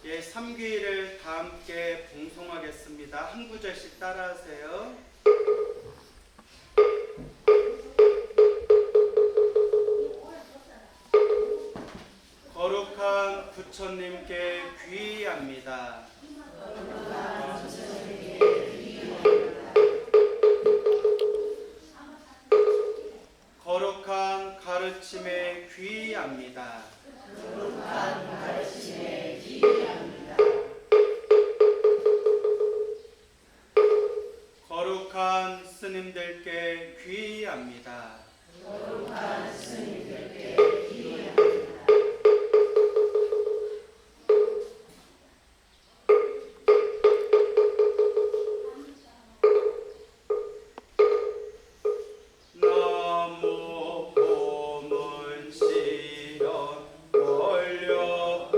예, 3귀를 다 함께 봉송하겠습니다. 한 구절씩 따라하세요. 거룩한 부처님께 귀의합니다. 거룩한 가르침에 귀의합니다. 거룩한 스님들께 귀의합니다. 나무 보문시연 원려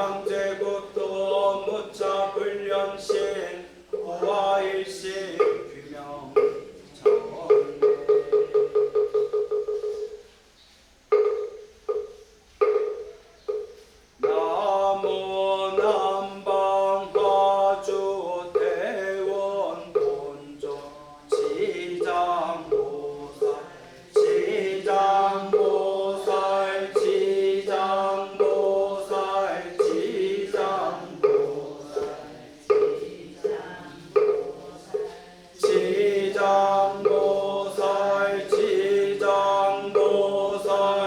방제국도 무차 불련신 보아일신 규명 자원내 나무 남방화주 대원 본존 지장보살 지장보살 지장보살 지장보살 지장보살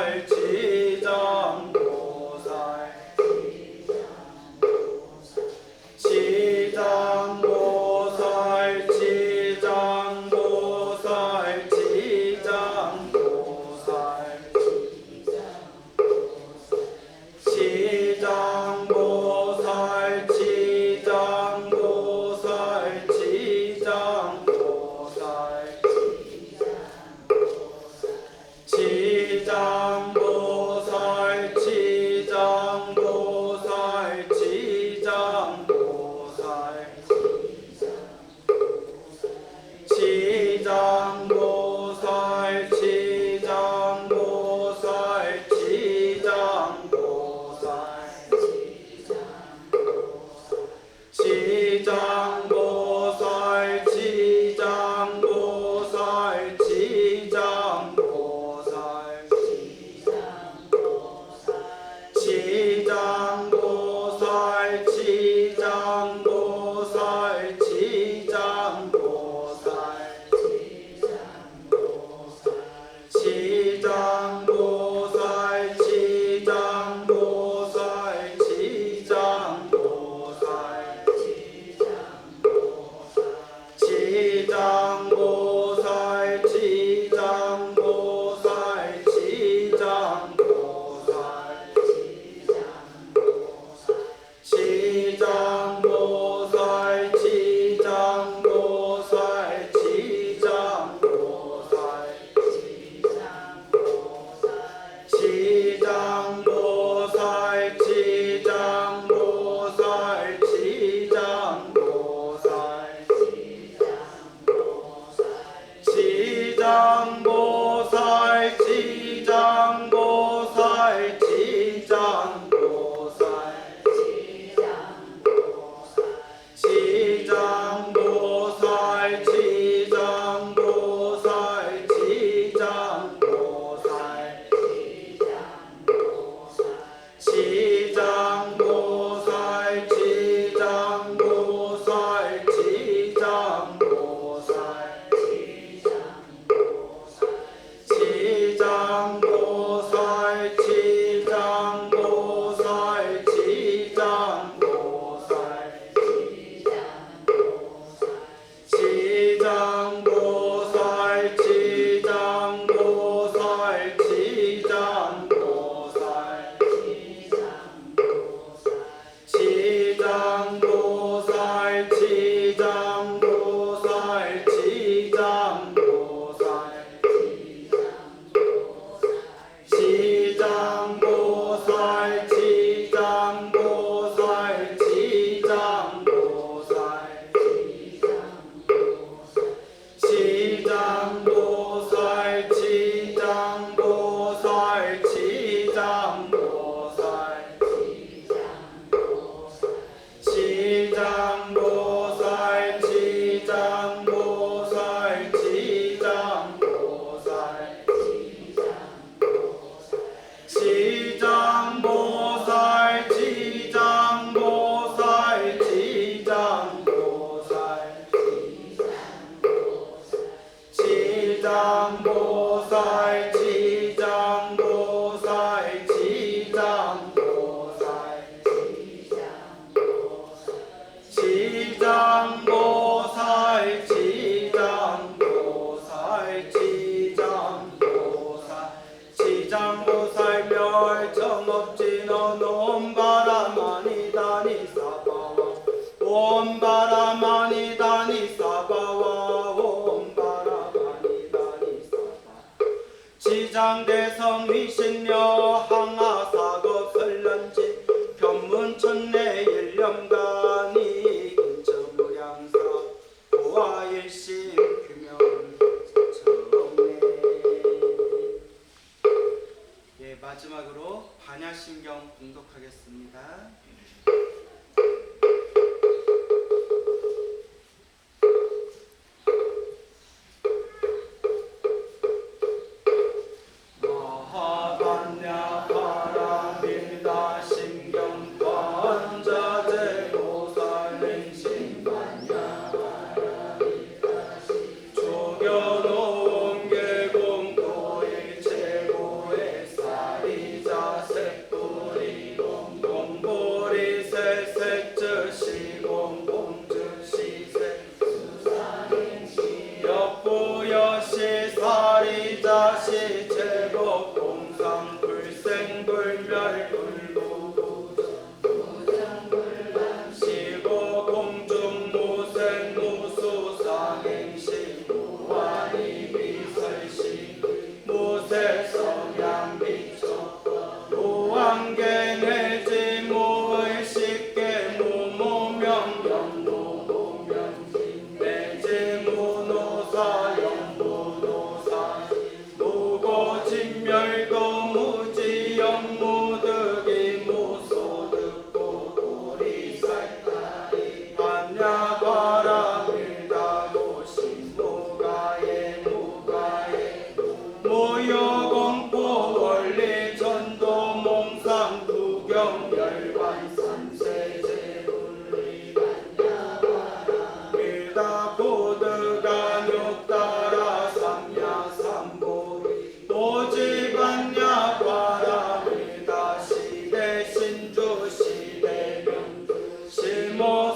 지장보살 지장보살 지장보살 지장보살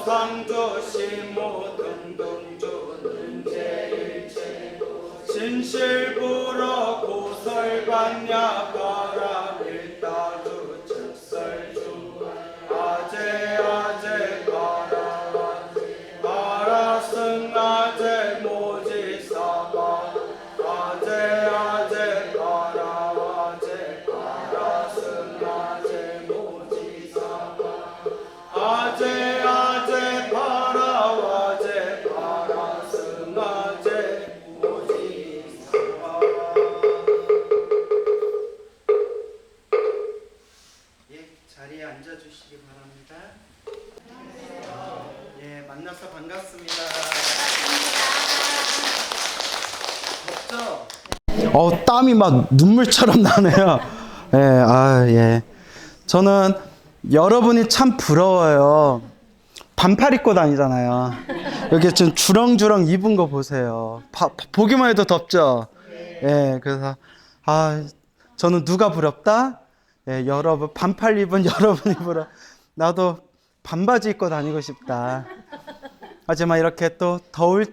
상조시 모든 돈 주는 제일 최고 진실부러 고설받냐 바람 일다주 즉설주 아재 바라 바라 승아재 모지사바 아재 바라 승아재 모지사바 아재 바라 승아재 모지사바. 예, 자리에 앉아주시기 바랍니다. 예, 만나서 반갑습니다. 덥죠? 땀이 막 눈물처럼 나네요. 예, 예. 저는 여러분이 참 부러워요. 반팔 입고 다니잖아요. 여기 지금 주렁주렁 입은 거 보세요. 보기만 해도 덥죠? 예, 그래서, 저는 누가 부럽다? 예, 여러분, 반팔 입은 여러분이 부러워. 나도 반바지 입고 다니고 싶다. 하지만 이렇게 또 더울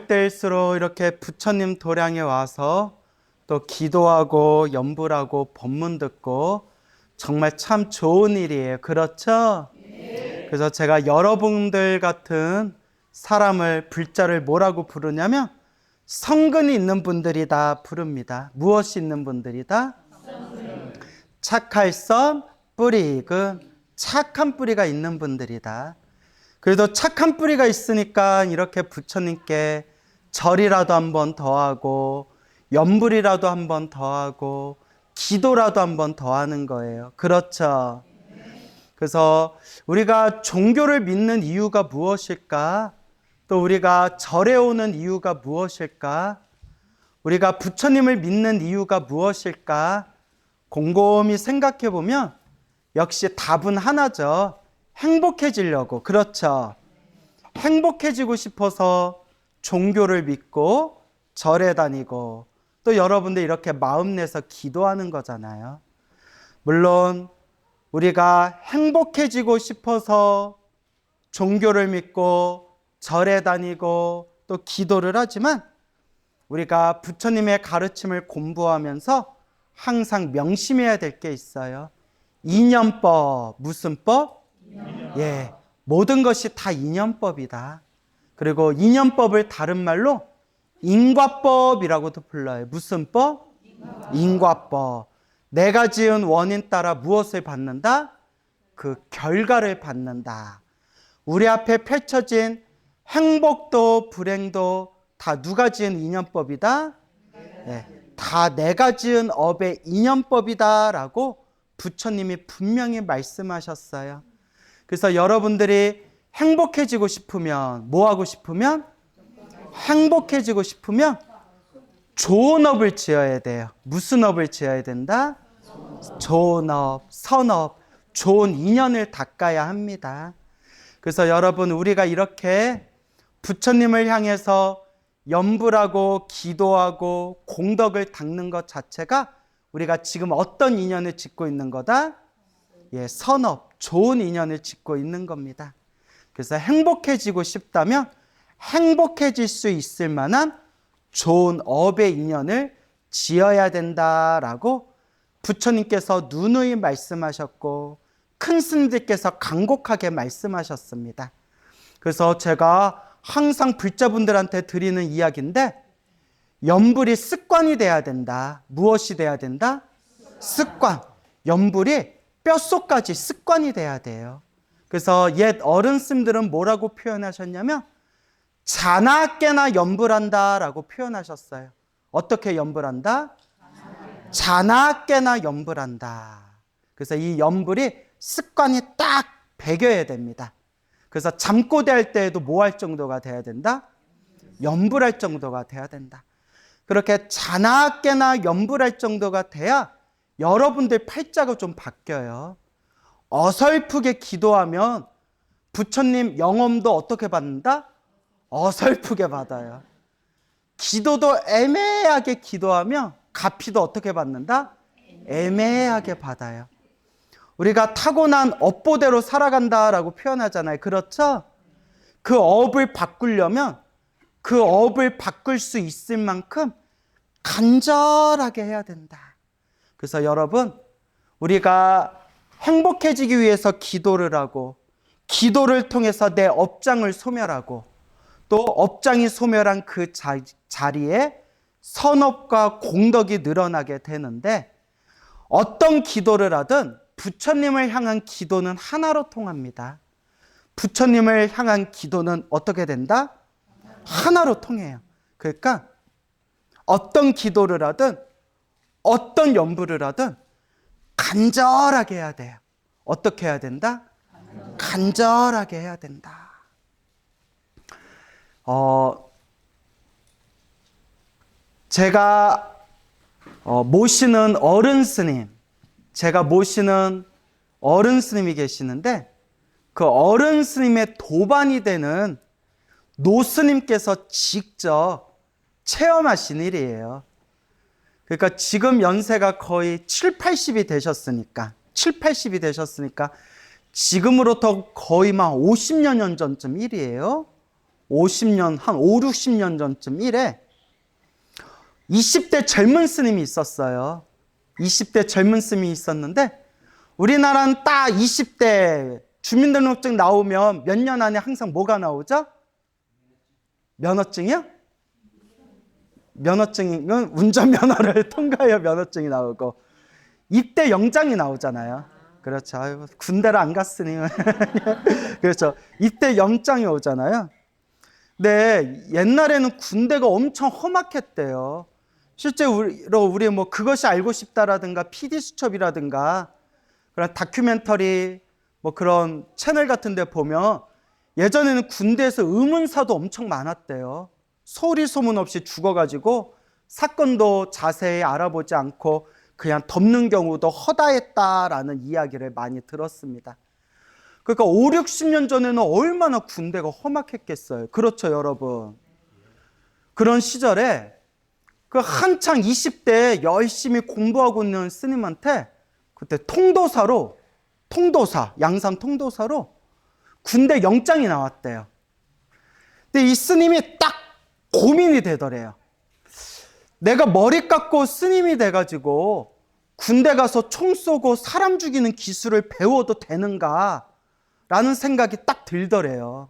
때일수록 이렇게 부처님 도량에 와서 또 기도하고 연불하고 법문 듣고 정말 참 좋은 일이에요. 그렇죠? 그래서 제가 여러분들 같은 사람을 불자를 뭐라고 부르냐면 성근이 있는 분들이다 부릅니다. 무엇이 있는 분들이다? 착할성 뿌리익은 착한 뿌리가 있는 분들이다. 그래도 착한 뿌리가 있으니까 이렇게 부처님께 절이라도 한 번 더 하고 연불이라도 한 번 더 하고 기도라도 한 번 더 하는 거예요. 그렇죠? 그래서 우리가 종교를 믿는 이유가 무엇일까? 또 우리가 절에 오는 이유가 무엇일까? 우리가 부처님을 믿는 이유가 무엇일까? 곰곰이 생각해 보면 역시 답은 하나죠. 행복해지려고. 그렇죠? 행복해지고 싶어서 종교를 믿고 절에 다니고 또 여러분들 이렇게 마음 내서 기도하는 거잖아요. 물론 우리가 행복해지고 싶어서 종교를 믿고 절에 다니고 또 기도를 하지만 우리가 부처님의 가르침을 공부하면서 항상 명심해야 될 게 있어요. 인연법. 무슨 법? 예, 모든 것이 다 인연법이다. 그리고 인연법을 다른 말로 인과법이라고도 불러요. 무슨 법? 인과법. 내가 지은 원인 따라 무엇을 받는다? 그 결과를 받는다. 우리 앞에 펼쳐진 행복도 불행도 다 누가 지은 인연법이다? 예, 다 내가 지은 업의 인연법이다라고 부처님이 분명히 말씀하셨어요. 그래서 여러분들이 행복해지고 싶으면 뭐 하고 싶으면? 행복해지고 싶으면 좋은 업을 지어야 돼요. 무슨 업을 지어야 된다? 좋은 업, 선업, 좋은 인연을 닦아야 합니다. 그래서 여러분 우리가 이렇게 부처님을 향해서 연불하고 기도하고 공덕을 닦는 것 자체가 우리가 지금 어떤 인연을 짓고 있는 거다? 예, 선업, 좋은 인연을 짓고 있는 겁니다. 그래서 행복해지고 싶다면 행복해질 수 있을 만한 좋은 업의 인연을 지어야 된다라고 부처님께서 누누이 말씀하셨고 큰 스님들께서 간곡하게 말씀하셨습니다. 그래서 제가 항상 불자분들한테 드리는 이야기인데 연불이 습관이 돼야 된다. 무엇이 돼야 된다? 습관. 연불이 뼛속까지 습관이 돼야 돼요. 그래서 옛 어른 스님들은 뭐라고 표현하셨냐면 자나깨나 연불한다라고 표현하셨어요. 어떻게 연불한다? 자나깨나 연불한다. 그래서 이 연불이 습관이 딱 배겨야 됩니다. 그래서 잠꼬대 할 때에도 뭐 할 정도가 돼야 된다? 연불할 정도가 돼야 된다. 그렇게 자나깨나 연불할 정도가 돼야 여러분들 팔자가 좀 바뀌어요. 어설프게 기도하면 부처님 영험도 어떻게 받는다? 어설프게 받아요. 기도도 애매하게 기도하면 가피도 어떻게 받는다? 애매하게 받아요. 우리가 타고난 업보대로 살아간다라고 표현하잖아요. 그렇죠? 그 업을 바꾸려면 그 업을 바꿀 수 있을 만큼 간절하게 해야 된다. 그래서 여러분, 우리가 행복해지기 위해서 기도를 하고, 기도를 통해서 내 업장을 소멸하고, 또 업장이 소멸한 그 자리에 선업과 공덕이 늘어나게 되는데, 어떤 기도를 하든 부처님을 향한 기도는 하나로 통합니다. 부처님을 향한 기도는 어떻게 된다? 하나로 통해요. 그러니까 어떤 기도를 하든 어떤 연부를 하든 간절하게 해야 돼요. 어떻게 해야 된다? 간절하게 해야 된다. 제가 모시는 어른 스님, 제가 모시는 어른 스님이 계시는데 그 어른 스님의 도반이 되는 노스님께서 직접 체험하신 일이에요. 그러니까 지금 연세가 거의 7, 80이 되셨으니까 지금으로부터 거의 막 50년 전쯤 일이에요. 50년, 한 5, 60년 전쯤 일에 20대 젊은 스님이 있었어요. 20대 젊은 스님이 있었는데 우리나라는 딱 20대 주민등록증 나오면 몇 년 안에 항상 뭐가 나오죠? 면허증이요? 면허증이면 운전면허를 통과해야 면허증이 나오고 입대 영장이 나오잖아요. 그렇죠. 아유, 군대를 안 갔으니 그렇죠. 입대 영장이 오잖아요. 근데 옛날에는 군대가 엄청 험악했대요. 실제로 우리 뭐 그것이 알고 싶다라든가 PD수첩이라든가 그런 다큐멘터리 뭐 그런 채널 같은 데 보면 예전에는 군대에서 의문사도 엄청 많았대요. 소리 소문 없이 죽어가지고 사건도 자세히 알아보지 않고 그냥 덮는 경우도 허다했다라는 이야기를 많이 들었습니다. 그러니까 5, 60년 전에는 얼마나 군대가 험악했겠어요. 그렇죠, 여러분. 그런 시절에 그 한창 20대에 열심히 공부하고 있는 스님한테 그때 양산 통도사로 군대 영장이 나왔대요. 근데 이 스님이 딱 고민이 되더래요. 내가 머리 깎고 스님이 돼가지고 군대 가서 총 쏘고 사람 죽이는 기술을 배워도 되는가? 라는 생각이 딱 들더래요.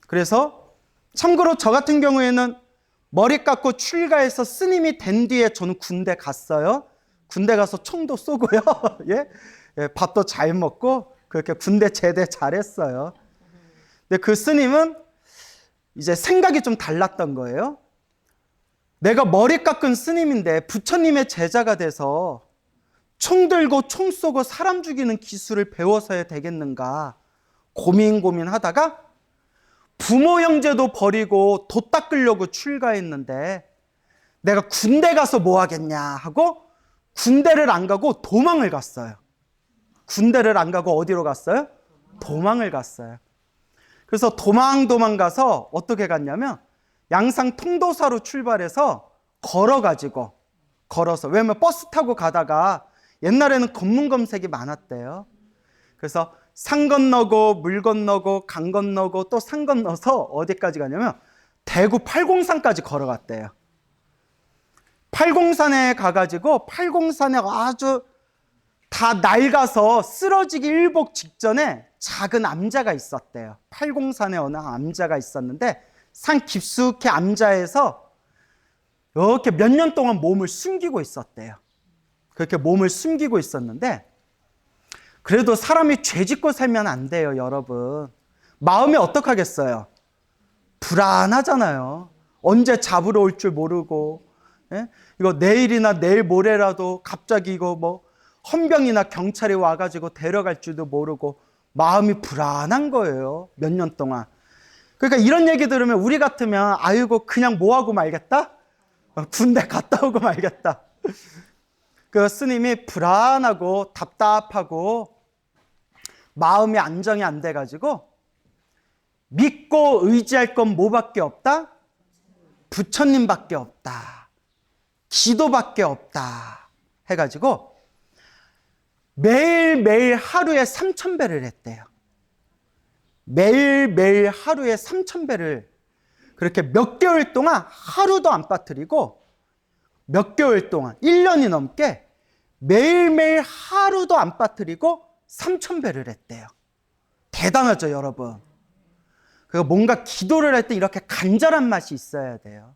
그래서 참고로 저 같은 경우에는 머리 깎고 출가해서 스님이 된 뒤에 저는 군대 갔어요. 군대 가서 총도 쏘고요. 예, 밥도 잘 먹고 그렇게 군대 제대 잘했어요. 근데 그 스님은 이제 생각이 좀 달랐던 거예요. 내가 머리 깎은 스님인데 부처님의 제자가 돼서 총 들고 총 쏘고 사람 죽이는 기술을 배워서야 되겠는가 고민하다가 부모 형제도 버리고 도 닦으려고 출가했는데 내가 군대 가서 뭐 하겠냐 하고 군대를 안 가고 도망을 갔어요. 군대를 안 가고 어디로 갔어요? 도망을 갔어요. 그래서 도망 가서 어떻게 갔냐면 양산 통도사로 출발해서 걸어서 왜냐면 버스 타고 가다가 옛날에는 검문 검색이 많았대요. 그래서 산 건너고 물 건너고 강 건너고 또 산 건너서 어디까지 가냐면 대구 팔공산까지 걸어갔대요. 팔공산에 가가지고 팔공산에 아주 다 낡아서 쓰러지기 일복 직전에 작은 암자가 있었대요. 팔공산에 어느 암자가 있었는데 산 깊숙이 암자에서 이렇게 몇 년 동안 몸을 숨기고 있었대요. 그렇게 몸을 숨기고 있었는데 그래도 사람이 죄 짓고 살면 안 돼요, 여러분. 마음이 어떡하겠어요? 불안하잖아요. 언제 잡으러 올 줄 모르고, 예? 이거 내일이나 내일 모레라도 갑자기 이거 뭐 헌병이나 경찰이 와가지고 데려갈 줄도 모르고 마음이 불안한 거예요, 몇 년 동안. 그러니까 이런 얘기 들으면 우리 같으면 아이고 그냥 뭐하고 말겠다? 군대 갔다 오고 말겠다. 그 스님이 불안하고 답답하고 마음이 안정이 안 돼가지고 믿고 의지할 건 뭐밖에 없다? 부처님밖에 없다. 기도밖에 없다. 해가지고 매일매일 하루에 3,000배를 했대요. 매일매일 하루에 3,000배를 그렇게 몇 개월 동안 하루도 안 빠뜨리고 몇 개월 동안 1년이 넘게 매일매일 하루도 안 빠뜨리고 3,000배를 했대요. 대단하죠, 여러분. 그리고 뭔가 기도를 할 때 이렇게 간절한 맛이 있어야 돼요.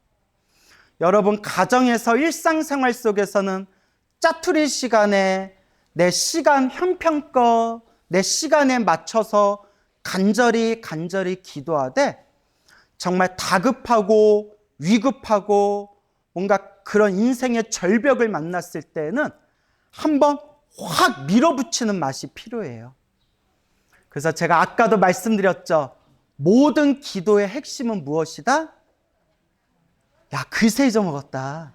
여러분, 가정에서 일상생활 속에서는 짜투리 시간에 내 시간 형편껏 내 시간에 맞춰서 간절히 기도하되 정말 다급하고 위급하고 뭔가 그런 인생의 절벽을 만났을 때는 한번 확 밀어붙이는 맛이 필요해요. 그래서 제가 아까도 말씀드렸죠. 모든 기도의 핵심은 무엇이다? 야, 글쎄 잊어먹었다.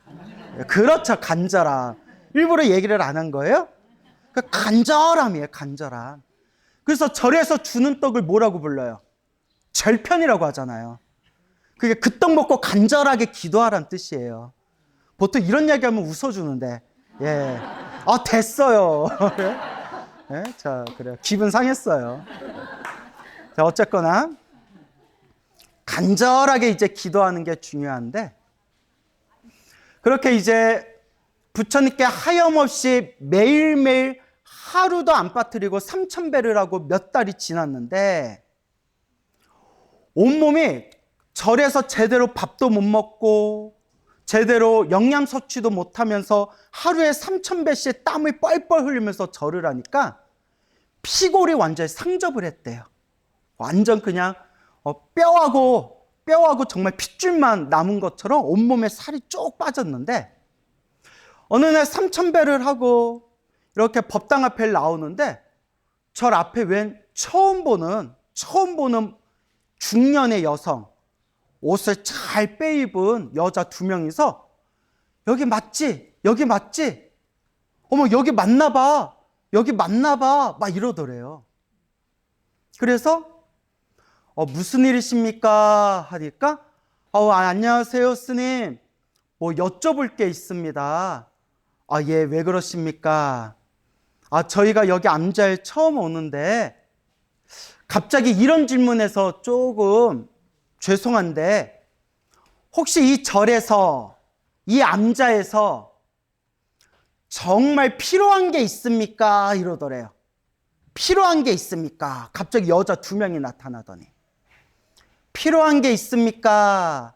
그렇죠, 간절함. 일부러 얘기를 안 한 거예요? 그 간절함이에요, 간절함. 그래서 절에서 주는 떡을 뭐라고 불러요? 절편이라고 하잖아요. 그게 그 떡 먹고 간절하게 기도하라는 뜻이에요. 보통 이런 이야기하면 웃어주는데, 예, 아 됐어요. 예? 자, 그래요. 기분 상했어요. 자, 어쨌거나 간절하게 이제 기도하는 게 중요한데, 그렇게 이제 부처님께 하염없이 매일매일 하루도 안 빠뜨리고 3,000배를 하고 몇 달이 지났는데 온몸이 절에서 제대로 밥도 못 먹고 제대로 영양 섭취도 못하면서 하루에 3,000배씩 땀을 뻘뻘 흘리면서 절을 하니까 피골이 완전히 상접을 했대요. 완전 그냥 뼈하고 정말 핏줄만 남은 것처럼 온몸에 살이 쭉 빠졌는데 어느 날 3,000배를 하고 이렇게 법당 앞에 나오는데 절 앞에 웬 처음 보는 중년의 여성, 옷을 잘 빼입은 여자 2명이서 여기 맞지? 여기 맞지? 어머, 여기 맞나 봐. 막 이러더래요. 그래서 무슨 일이십니까? 하니까 안녕하세요, 스님. 뭐 여쭤볼 게 있습니다. 예, 왜 그러십니까? 저희가 여기 암자에 처음 오는데 갑자기 이런 질문에서 조금 죄송한데 혹시 이 절에서 이 암자에서 정말 필요한 게 있습니까? 이러더래요. 필요한 게 있습니까? 갑자기 여자 2명이 나타나더니 필요한 게 있습니까?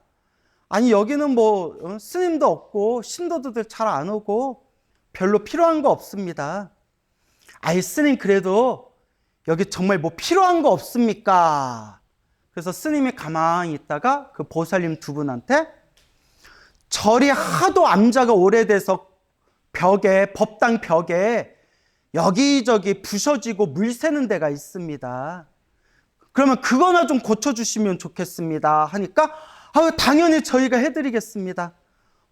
아니, 여기는 뭐 스님도 없고 신도들 잘 안 오고 별로 필요한 거 없습니다. 아이, 스님 그래도 여기 정말 뭐 필요한 거 없습니까? 그래서 스님이 가만히 있다가 그 보살님 2분한테 절이 하도 암자가 오래돼서 법당 벽에 여기저기 부서지고 물 새는 데가 있습니다. 그러면 그거나 좀 고쳐주시면 좋겠습니다. 하니까 당연히 저희가 해드리겠습니다.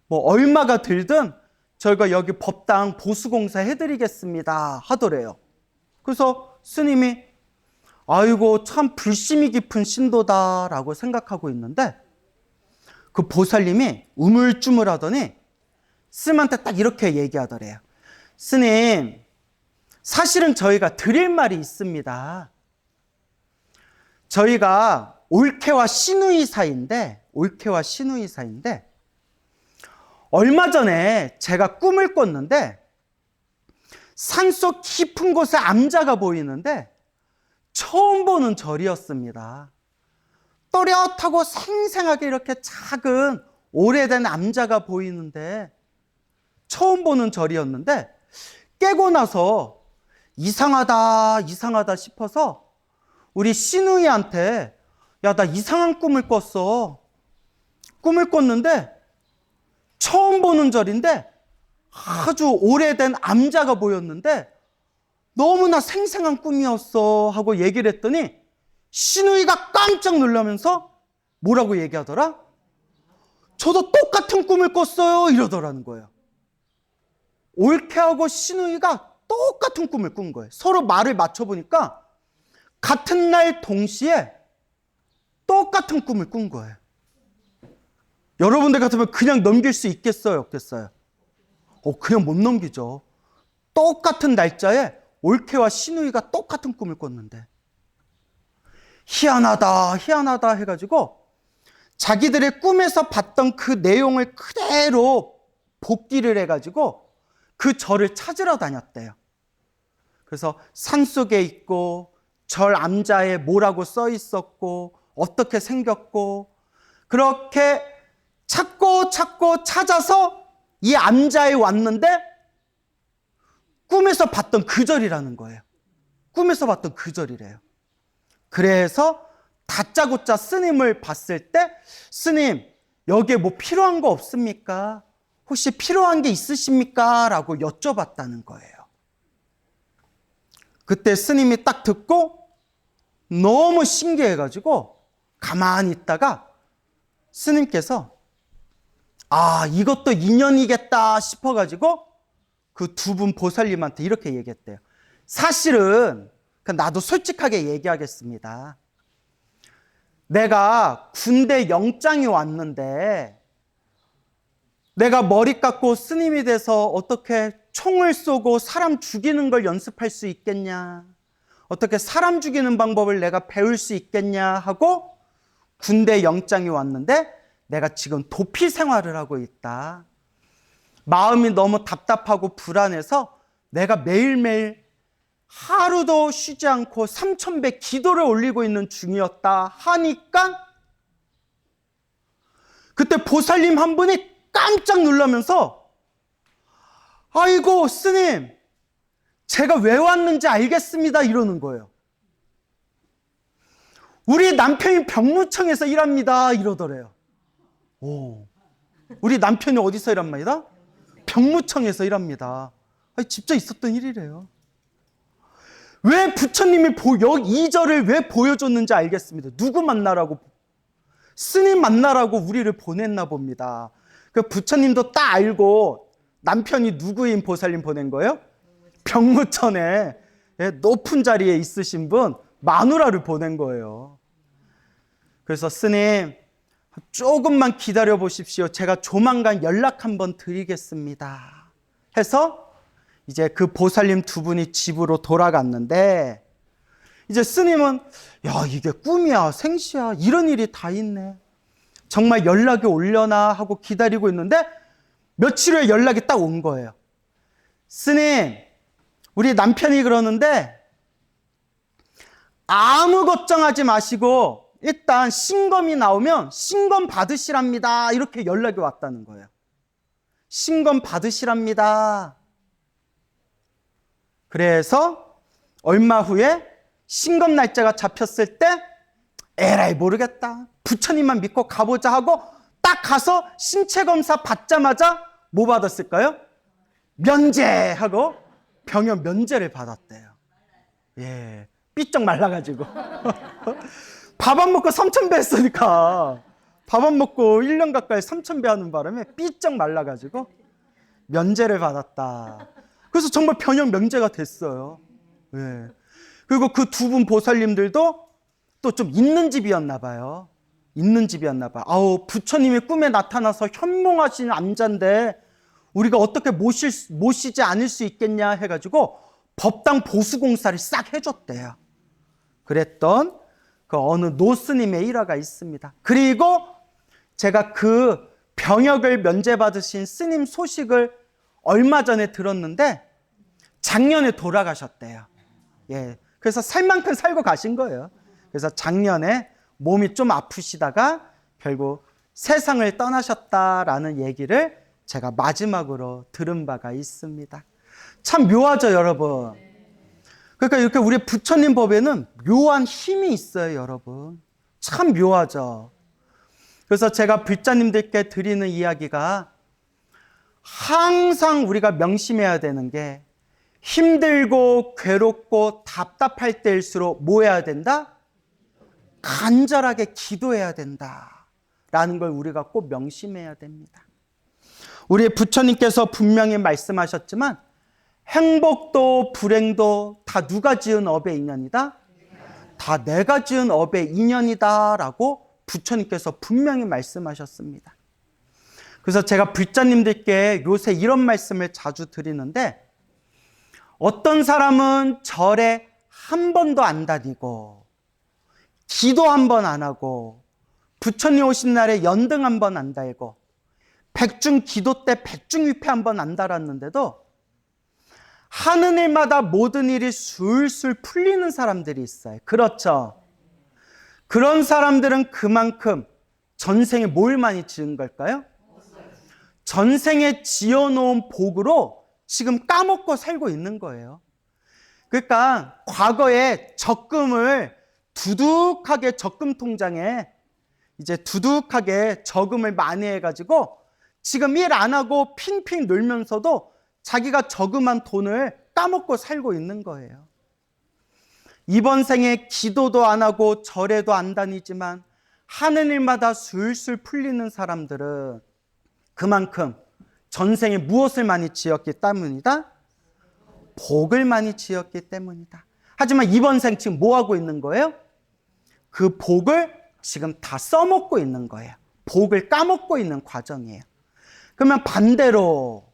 뭐 얼마가 들든 저희가 여기 법당 보수공사 해드리겠습니다. 하더래요. 그래서 스님이 아이고 참 불심이 깊은 신도다라고 생각하고 있는데 그 보살님이 우물쭈물하더니 스님한테 딱 이렇게 얘기하더래요. 스님, 사실은 저희가 드릴 말이 있습니다. 저희가 올케와 시누이 사이인데 얼마 전에 제가 꿈을 꿨는데 산속 깊은 곳에 암자가 보이는데 처음 보는 절이었습니다. 또렷하고 생생하게 이렇게 작은 오래된 암자가 보이는데 처음 보는 절이었는데 깨고 나서 이상하다 싶어서 우리 시누이한테 야, 나 이상한 꿈을 꿨어. 꿈을 꿨는데 처음 보는 절인데 아주 오래된 암자가 보였는데 너무나 생생한 꿈이었어 하고 얘기를 했더니 시누이가 깜짝 놀라면서 뭐라고 얘기하더라? 저도 똑같은 꿈을 꿨어요 이러더라는 거예요. 올케하고 시누이가 똑같은 꿈을 꾼 거예요. 서로 말을 맞춰보니까 같은 날 동시에 똑같은 꿈을 꾼 거예요. 여러분들 같으면 그냥 넘길 수 있겠어요? 없겠어요? 그냥 못 넘기죠. 똑같은 날짜에 올케와 시누이가 똑같은 꿈을 꿨는데 희한하다 희한하다 해가지고 자기들의 꿈에서 봤던 그 내용을 그대로 복기를 해가지고 그 절을 찾으러 다녔대요. 그래서 산속에 있고 절 암자에 뭐라고 써 있었고 어떻게 생겼고 그렇게 찾고 찾아서 이 암자에 왔는데 꿈에서 봤던 그 절이라는 거예요. 꿈에서 봤던 그 절이래요. 그래서 다짜고짜 스님을 봤을 때 스님 여기에 뭐 필요한 거 없습니까? 혹시 필요한 게 있으십니까? 라고 여쭤봤다는 거예요. 그때 스님이 딱 듣고 너무 신기해가지고 가만히 있다가 스님께서 이것도 인연이겠다 싶어가지고 그 두 분 보살님한테 이렇게 얘기했대요. 사실은 나도 솔직하게 얘기하겠습니다. 내가 군대 영장이 왔는데 내가 머리 깎고 스님이 돼서 어떻게 총을 쏘고 사람 죽이는 걸 연습할 수 있겠냐, 어떻게 사람 죽이는 방법을 내가 배울 수 있겠냐 하고 군대 영장이 왔는데 내가 지금 도피 생활을 하고 있다. 마음이 너무 답답하고 불안해서 내가 매일매일 하루도 쉬지 않고 3000배 기도를 올리고 있는 중이었다 하니까 그때 보살님 한 분이 깜짝 놀라면서 아이고 스님 제가 왜 왔는지 알겠습니다 이러는 거예요. 우리 남편이 병무청에서 일합니다 이러더래요. 우리 남편이 어디서 일한 말이다? 병무청에서 일합니다. 진짜 있었던 일이래요. 왜 부처님이 이 절을 왜 보여줬는지 알겠습니다. 누구 만나라고? 스님 만나라고 우리를 보냈나 봅니다. 그 부처님도 딱 알고 남편이 누구인 보살님 보낸 거예요? 병무청에 높은 자리에 있으신 분 마누라를 보낸 거예요. 그래서 스님 조금만 기다려 보십시오. 제가 조만간 연락 한번 드리겠습니다. 해서 이제 그 보살님 두 분이 집으로 돌아갔는데 이제 스님은 이게 꿈이야 생시야 이런 일이 다 있네. 정말 연락이 오려나 하고 기다리고 있는데 며칠 후에 연락이 딱 온 거예요. 스님 우리 남편이 그러는데 아무 걱정하지 마시고 일단 신검이 나오면 신검 받으시랍니다. 이렇게 연락이 왔다는 거예요. 신검 받으시랍니다. 그래서 얼마 후에 신검 날짜가 잡혔을 때 에라이 모르겠다. 부처님만 믿고 가보자 하고 딱 가서 신체 검사 받자마자 뭐 받았을까요? 면제하고 병역 면제를 받았대요. 예, 삐쩍 말라가지고 밥 안 먹고 3000배 했으니까 밥 안 먹고 1년 가까이 3000배 하는 바람에 삐쩍 말라가지고 면제를 받았다. 그래서 정말 병역 면제가 됐어요. 예. 그리고 그 두 분 보살님들도 또 좀 있는 집이었나 봐요. 있는 집이었나 봐. 부처님이 꿈에 나타나서 현몽하신 암자인데 우리가 어떻게 모시지 않을 수 있겠냐 해가지고 법당 보수공사를 싹 해줬대요. 그랬던 그 어느 노스님의 일화가 있습니다. 그리고 제가 그 병역을 면제받으신 스님 소식을 얼마 전에 들었는데 작년에 돌아가셨대요. 예, 그래서 살 만큼 살고 가신 거예요. 그래서 작년에 몸이 좀 아프시다가 결국 세상을 떠나셨다라는 얘기를 제가 마지막으로 들은 바가 있습니다. 참 묘하죠, 여러분. 그러니까 이렇게 우리 부처님 법에는 묘한 힘이 있어요, 여러분. 참 묘하죠. 그래서 제가 불자님들께 드리는 이야기가 항상 우리가 명심해야 되는 게 힘들고 괴롭고 답답할 때일수록 뭐 해야 된다? 간절하게 기도해야 된다라는 걸 우리가 꼭 명심해야 됩니다. 우리 부처님께서 분명히 말씀하셨지만 행복도 불행도 다 누가 지은 업의 인연이다? 다 내가 지은 업의 인연이다 라고 부처님께서 분명히 말씀하셨습니다. 그래서 제가 불자님들께 요새 이런 말씀을 자주 드리는데 어떤 사람은 절에 한 번도 안 다니고 기도 한 번 안 하고 부처님 오신 날에 연등 한 번 안 달고 백중 기도 때 백중 위패 한 번 안 달았는데도 하는 일마다 모든 일이 술술 풀리는 사람들이 있어요. 그렇죠? 그런 사람들은 그만큼 전생에 뭘 많이 지은 걸까요? 전생에 지어놓은 복으로 지금 까먹고 살고 있는 거예요. 그러니까 과거에 적금을 두둑하게 적금 통장에 이제 두둑하게 저금을 많이 해가지고 지금 일 안 하고 핑핑 놀면서도 자기가 저금한 돈을 까먹고 살고 있는 거예요. 이번 생에 기도도 안 하고 절에도 안 다니지만 하는 일마다 술술 풀리는 사람들은 그만큼 전생에 무엇을 많이 지었기 때문이다? 복을 많이 지었기 때문이다. 하지만 이번 생 지금 뭐 하고 있는 거예요? 그 복을 지금 다 써먹고 있는 거예요. 복을 까먹고 있는 과정이에요. 그러면 반대로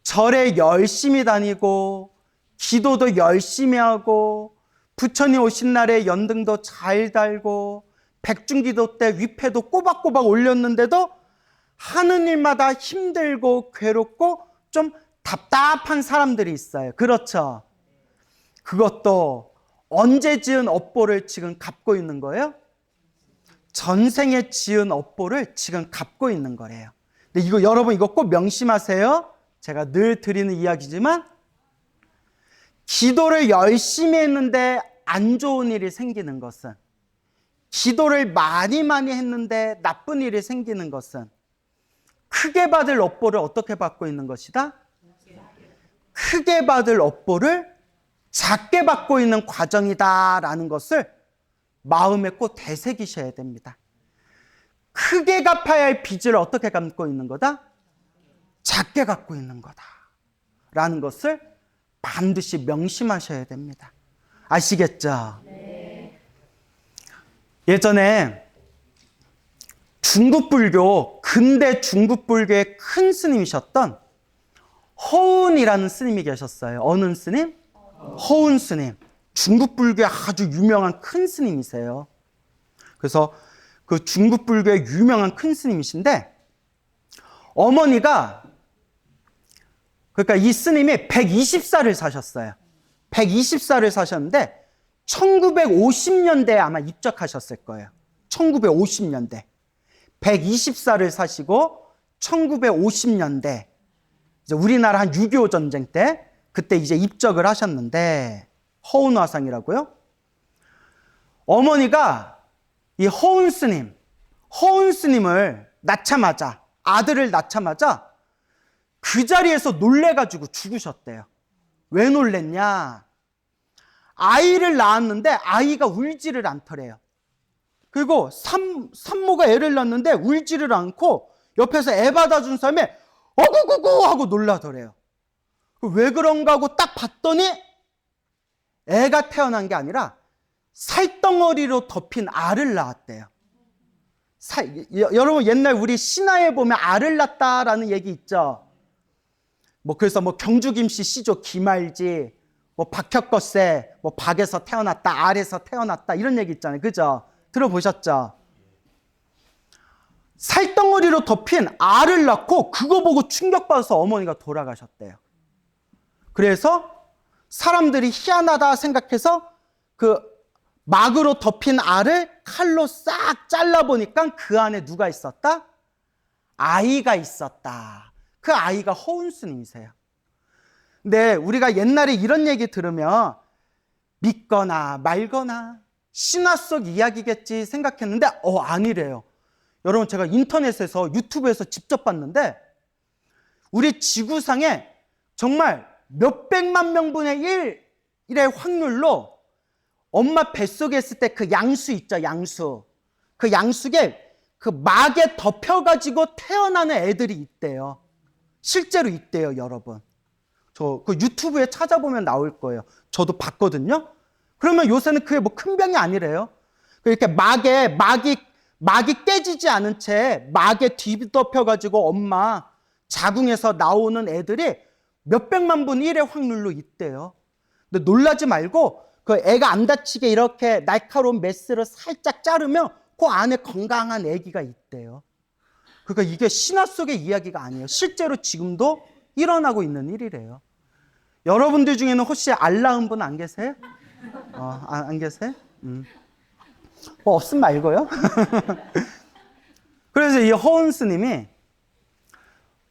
절에 열심히 다니고 기도도 열심히 하고 부처님 오신 날에 연등도 잘 달고 백중기도 때 위패도 꼬박꼬박 올렸는데도 하는 일마다 힘들고 괴롭고 좀 답답한 사람들이 있어요. 그렇죠? 그것도 언제 지은 업보를 지금 갚고 있는 거예요? 전생에 지은 업보를 지금 갚고 있는 거래요. 근데 이거 여러분 이거 꼭 명심하세요. 제가 늘 드리는 이야기지만 기도를 열심히 했는데 안 좋은 일이 생기는 것은, 기도를 많이 했는데 나쁜 일이 생기는 것은 크게 받을 업보를 어떻게 받고 있는 것이다? 크게 받을 업보를 작게 받고 있는 과정이다라는 것을 마음에 꼭 되새기셔야 됩니다. 크게 갚아야 할 빚을 어떻게 갚고 있는 거다? 작게 갚고 있는 거다라는 것을 반드시 명심하셔야 됩니다. 아시겠죠? 네. 예전에 중국 불교, 근대 중국 불교의 큰 스님이셨던 허운이라는 스님이 계셨어요. 어느 스님? 허운 스님. 중국 불교의 아주 유명한 큰 스님이세요. 그래서 그 중국 불교의 유명한 큰 스님이신데 어머니가, 그러니까 이 스님이 120살을 사셨어요. 120살을 사셨는데 1950년대에 아마 입적하셨을 거예요. 1950년대. 120살을 사시고 1950년대 이제 우리나라 한 6.25 전쟁 때 그때 이제 입적을 하셨는데, 허운 화상이라고요? 어머니가 이 허운 스님을 낳자마자, 아들을 낳자마자 그 자리에서 놀래가지고 죽으셨대요. 왜 놀랬냐? 아이를 낳았는데 아이가 울지를 않더래요. 그리고 산모가 애를 낳는데 울지를 않고 옆에서 애 받아준 사람이 어구구구 하고 놀라더래요. 왜 그런가 하고 딱 봤더니 애가 태어난 게 아니라 살덩어리로 덮인 알을 낳았대요. 여러분 옛날 우리 신화에 보면 알을 낳았다라는 얘기 있죠. 그래서 경주김씨 시조 김알지, 박혁거세, 박에서 태어났다, 알에서 태어났다 이런 얘기 있잖아요. 그죠? 들어보셨죠? 살덩어리로 덮인 알을 낳고 그거 보고 충격받아서 어머니가 돌아가셨대요. 그래서 사람들이 희한하다 생각해서 그 막으로 덮인 알을 칼로 싹 잘라보니까 그 안에 누가 있었다? 아이가 있었다. 그 아이가 허운 스님이세요. 근데 우리가 옛날에 이런 얘기 들으면 믿거나 말거나 신화 속 이야기겠지 생각했는데 아니래요. 여러분 제가 인터넷에서 유튜브에서 직접 봤는데 우리 지구상에 정말 몇백만 명분의 1의 확률로 엄마 뱃속에 있을 때 그 양수 있죠, 양수. 그 양수에 그 막에 덮여가지고 태어나는 애들이 있대요. 실제로 있대요, 여러분. 저 그 유튜브에 찾아보면 나올 거예요. 저도 봤거든요. 그러면 요새는 그게 큰 병이 아니래요. 이렇게 막이 깨지지 않은 채 막에 뒤덮여가지고 엄마 자궁에서 나오는 애들이 몇백만 분 1의 확률로 있대요. 근데 놀라지 말고 그 애가 안 다치게 이렇게 날카로운 메스를 살짝 자르면 그 안에 건강한 아기가 있대요. 그러니까 이게 신화 속의 이야기가 아니에요. 실제로 지금도 일어나고 있는 일이래요. 여러분들 중에는 혹시 알 낳은 분 안 계세요? 안 계세요? 뭐 없으면 말고요. 그래서 이 허운 스님이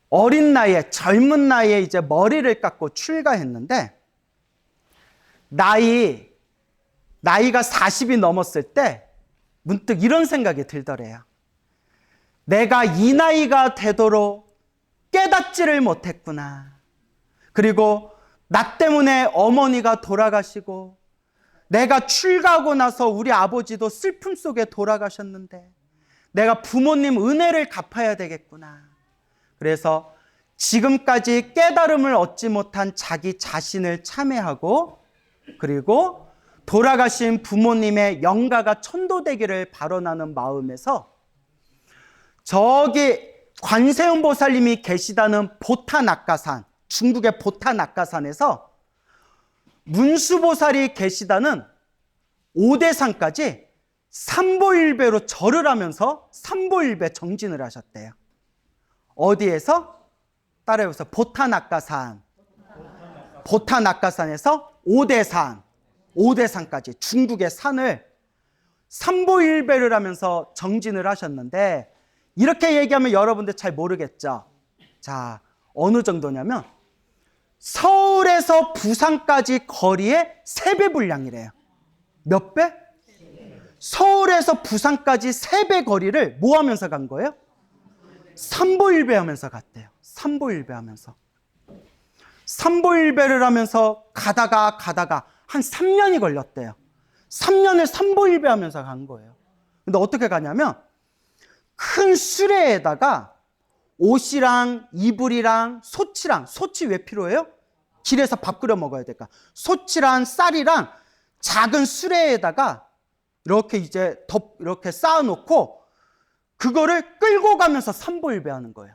어린 나이에, 젊은 나이에 이제 머리를 깎고 출가했는데, 나이가 40이 넘었을 때 문득 이런 생각이 들더래요. 내가 이 나이가 되도록 깨닫지를 못했구나. 그리고 나 때문에 어머니가 돌아가시고, 내가 출가하고 나서 우리 아버지도 슬픔 속에 돌아가셨는데, 내가 부모님 은혜를 갚아야 되겠구나. 그래서 지금까지 깨달음을 얻지 못한 자기 자신을 참회하고, 그리고 돌아가신 부모님의 영가가 천도되기를 발언하는 마음에서 저기 관세음 보살님이 계시다는 보타낙가산, 중국의 보타낙가산에서 문수보살이 계시다는 오대산까지 삼보일배로 절을 하면서 삼보일배 정진을 하셨대요. 어디에서? 따라해보세요. 보타낙가산. 보타낙가산에서 오대산까지 중국의 산을 삼보일배를 하면서 정진을 하셨는데, 이렇게 얘기하면 여러분들 잘 모르겠죠? 자, 어느 정도냐면 서울에서 부산까지 거리의 3배 분량이래요. 몇 배? 서울에서 부산까지 3배 거리를 뭐 하면서 간 거예요? 삼보일배 하면서 갔대요. 삼보일배 하면서. 삼보일배를 하면서 가다가 한 3년이 걸렸대요. 3년을 삼보일배 하면서 간 거예요. 근데 어떻게 가냐면 큰 수레에다가 옷이랑 이불이랑 소치 왜 필요해요? 길에서 밥 끓여 먹어야 되니까. 소치랑 쌀이랑 작은 수레에다가 이렇게 이렇게 쌓아놓고 그거를 끌고 가면서 삼보일배 하는 거예요.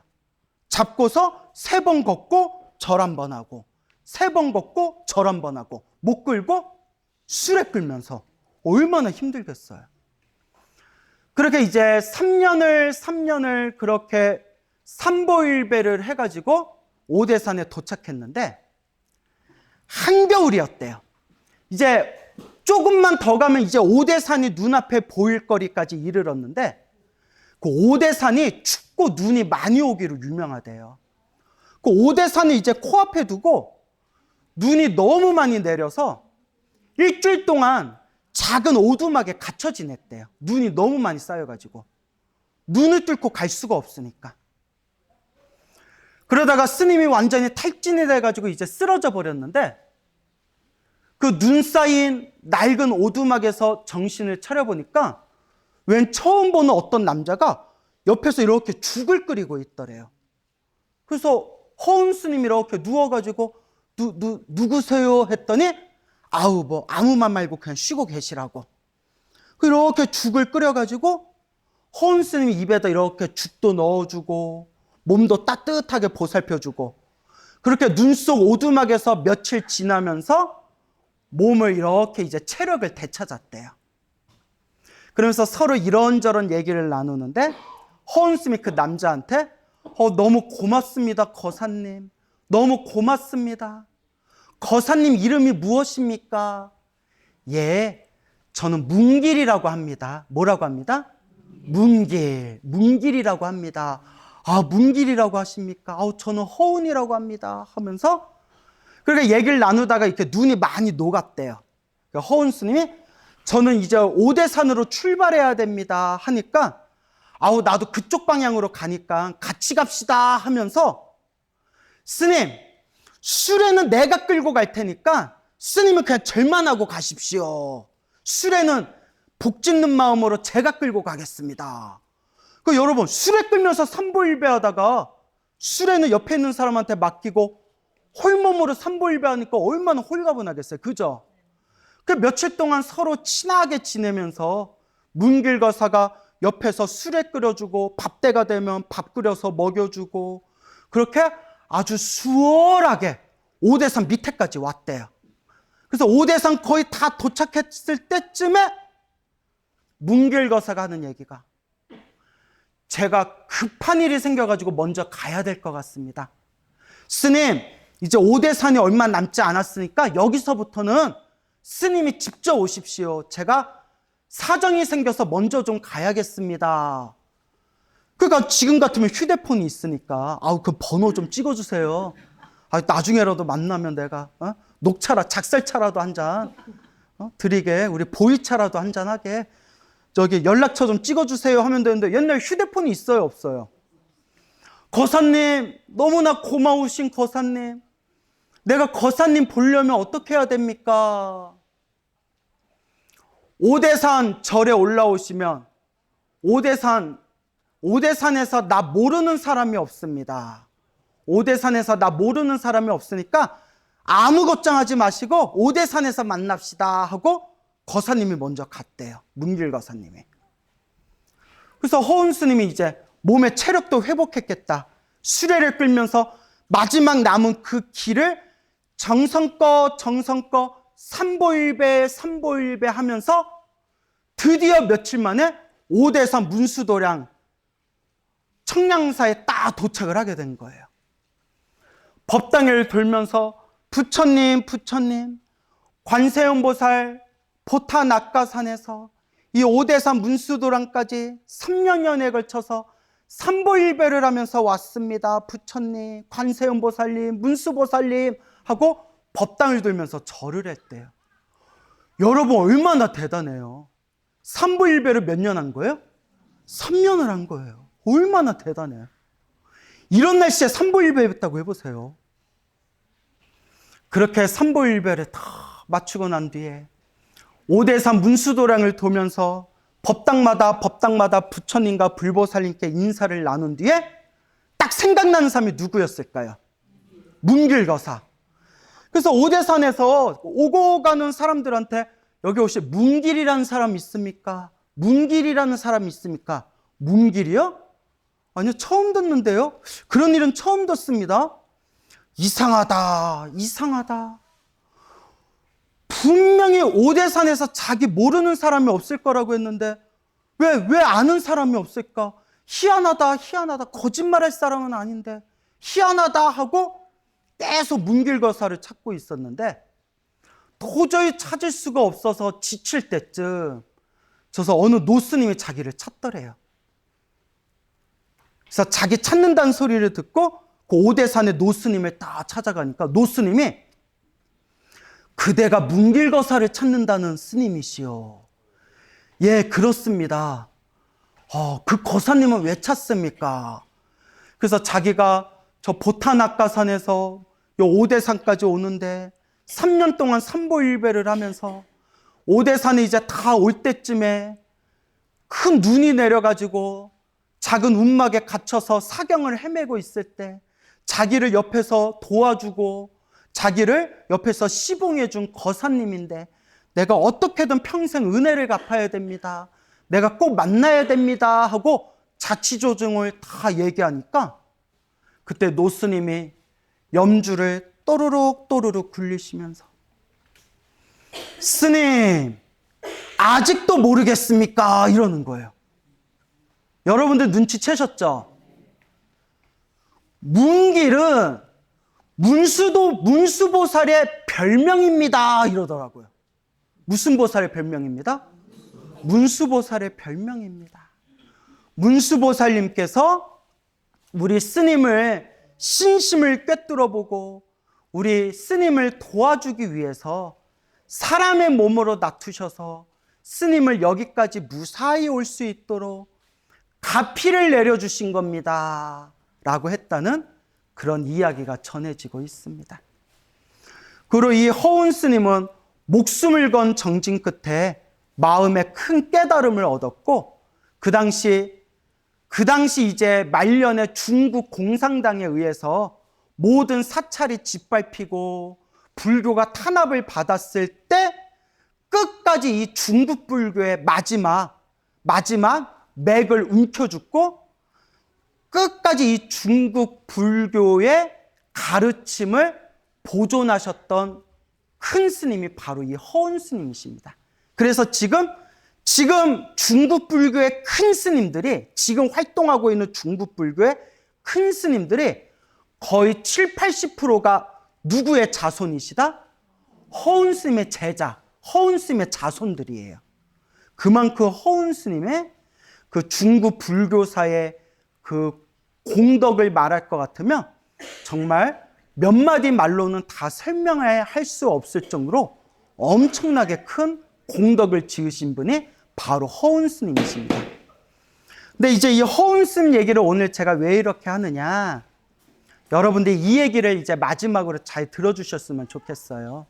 잡고서 3번 걷고 절 1번 하고, 3번 걷고 절 1번 하고, 못 끌고 수레 끌면서 얼마나 힘들겠어요. 그렇게 이제 3년을 그렇게 삼보일배를 해가지고 오대산에 도착했는데 한겨울이었대요. 이제 조금만 더 가면 이제 오대산이 눈앞에 보일 거리까지 이르렀는데, 그 오대산이 춥고 눈이 많이 오기로 유명하대요. 그 오대산을 이제 코앞에 두고 눈이 너무 많이 내려서 일주일 동안 작은 오두막에 갇혀 지냈대요. 눈이 너무 많이 쌓여가지고. 눈을 뚫고 갈 수가 없으니까. 그러다가 스님이 완전히 탈진이 돼가지고 이제 쓰러져 버렸는데, 그 눈 쌓인 낡은 오두막에서 정신을 차려보니까 웬 처음 보는 어떤 남자가 옆에서 이렇게 죽을 끓이고 있더래요. 그래서 허운 스님이 이렇게 누워가지고 누구세요? 했더니 아무 말 말고 그냥 쉬고 계시라고. 이렇게 죽을 끓여가지고 허운 스님이 입에다 이렇게 죽도 넣어주고 몸도 따뜻하게 보살펴주고, 그렇게 눈 속 오두막에서 며칠 지나면서 몸을 이렇게 이제 체력을 되찾았대요. 그러면서 서로 이런저런 얘기를 나누는데 허운 스님이 그 남자한테 너무 고맙습니다, 거사님. 너무 고맙습니다. 거사님 이름이 무엇입니까? 예, 저는 문길이라고 합니다. 뭐라고 합니다? 문길이라고 합니다. 문길이라고 하십니까? 저는 허운이라고 합니다. 하면서 그렇게 얘기를 나누다가 이렇게 눈이 많이 녹았대요. 그러니까 허운 스님이 저는 이제 오대산으로 출발해야 됩니다 하니까 나도 그쪽 방향으로 가니까 같이 갑시다 하면서, 스님, 수레는 내가 끌고 갈 테니까 스님은 그냥 절만 하고 가십시오. 수레는 복 짓는 마음으로 제가 끌고 가겠습니다. 여러분, 수레 끌면서 삼보일배 하다가 수레는 옆에 있는 사람한테 맡기고 홀몸으로 삼보일배 하니까 얼마나 홀가분하겠어요. 그죠? 그 며칠 동안 서로 친하게 지내면서 문길거사가 옆에서 수레 끓여주고 밥때가 되면 밥 끓여서 먹여주고, 그렇게 아주 수월하게 오대산 밑에까지 왔대요. 그래서 오대산 거의 다 도착했을 때쯤에 문길거사가 하는 얘기가, 제가 급한 일이 생겨가지고 먼저 가야 될 것 같습니다. 스님, 이제 오대산이 얼마 남지 않았으니까 여기서부터는 스님이 직접 오십시오. 제가 사정이 생겨서 먼저 좀 가야겠습니다. 그러니까 지금 같으면 휴대폰이 있으니까 그 번호 좀 찍어주세요. 나중에라도 만나면 내가 녹차라 작살차라도 한 잔 드리게, 우리 보이차라도 한 잔 하게, 저기 연락처 좀 찍어주세요 하면 되는데 옛날 휴대폰이 있어요, 없어요? 거사님, 너무나 고마우신 거사님, 내가 거사님 보려면 어떻게 해야 됩니까? 오대산 절에 올라오시면 오대산에서 나 모르는 사람이 없습니다. 오대산에서 나 모르는 사람이 없으니까 아무 걱정하지 마시고 오대산에서 만납시다 하고 거사님이 먼저 갔대요. 문길거사님이. 그래서 허운 스님이 이제 몸의 체력도 회복했겠다. 수레를 끌면서 마지막 남은 그 길을 정성껏 삼보일배 하면서 드디어 며칠 만에 오대산 문수도량 청량사에 딱 도착을 하게 된 거예요. 법당을 돌면서 부처님, 관세음보살 보타낙가산에서 이 오대산 문수도량까지 3년여에 걸쳐서 삼보일배를 하면서 왔습니다. 부처님, 관세음보살님, 문수보살님 하고 법당을 돌면서 절을 했대요. 여러분, 얼마나 대단해요. 삼보일배를 몇 년 한 거예요? 3년을 한 거예요. 얼마나 대단해요. 이런 날씨에 삼보일배 했다고 해보세요. 그렇게 삼보일배를 다 마치고 난 뒤에 오대산 문수도량을 돌면서 법당마다 부처님과 불보살님께 인사를 나눈 뒤에 딱 생각나는 사람이 누구였을까요? 문길거사. 그래서 오대산에서 오고 가는 사람들한테 여기 혹시 문길이라는 사람 있습니까? 문길이라는 사람 있습니까? 문길이요? 아니요, 처음 듣는데요? 그런 일은 처음 듣습니다. 이상하다. 분명히 오대산에서 자기 모르는 사람이 없을 거라고 했는데 왜 아는 사람이 없을까? 희한하다. 거짓말할 사람은 아닌데 희한하다 하고 계속 문길거사를 찾고 있었는데 도저히 찾을 수가 없어서 지칠 때쯤 저서 어느 노스님이 자기를 찾더래요. 그래서 자기 찾는다는 소리를 듣고 그 오대산의 노스님을 딱 찾아가니까 노스님이 그대가 문길거사를 찾는다는 스님이시오. 예, 그렇습니다. 그 거사님은 왜 찾습니까? 그래서 자기가 저 보타낙가산에서 요 오대산까지 오는데 3년 동안 삼보일배를 하면서 오대산에 이제 다 올 때쯤에 큰 눈이 내려가지고 작은 움막에 갇혀서 사경을 헤매고 있을 때 자기를 옆에서 도와주고 자기를 옆에서 시봉해준 거사님인데 내가 어떻게든 평생 은혜를 갚아야 됩니다. 내가 꼭 만나야 됩니다 하고 자치조정을 다 얘기하니까 그때 노스님이 염주를 또르륵 굴리시면서 스님, 아직도 모르겠습니까? 이러는 거예요. 여러분들 눈치채셨죠? 문길은 문수보살의 별명입니다. 이러더라고요. 무슨 보살의 별명입니다? 문수보살의 별명입니다. 문수보살님께서 우리 스님을 신심을 꿰뚫어보고 우리 스님을 도와주기 위해서 사람의 몸으로 나투셔서 스님을 여기까지 무사히 올 수 있도록 가피를 내려주신 겁니다 라고 했다는 그런 이야기가 전해지고 있습니다. 그리고 이 허운 스님은 목숨을 건 정진 끝에 마음에 큰 깨달음을 얻었고 그 당시 이제 말년에 중국 공산당에 의해서 모든 사찰이 짓밟히고 불교가 탄압을 받았을 때 끝까지 이 중국 불교의 마지막 맥을 움켜쥐고 끝까지 이 중국 불교의 가르침을 보존하셨던 큰 스님이 바로 이 허운 스님이십니다. 그래서 지금 중국 불교의 큰 스님들이, 지금 활동하고 있는 중국 불교의 큰 스님들이 거의 7, 80%가 누구의 자손이시다? 허운 스님의 제자, 허운 스님의 자손들이에요. 그만큼 허운 스님의 그 중국 불교사의 그 공덕을 말할 것 같으면 정말 몇 마디 말로는 다 설명할 수 없을 정도로 엄청나게 큰 공덕을 지으신 분이 바로 허운 스님이십니다. 근데 이제 이 허운 스님 얘기를 오늘 제가 왜 이렇게 하느냐, 여러분들이 이 얘기를 이제 마지막으로 잘 들어주셨으면 좋겠어요.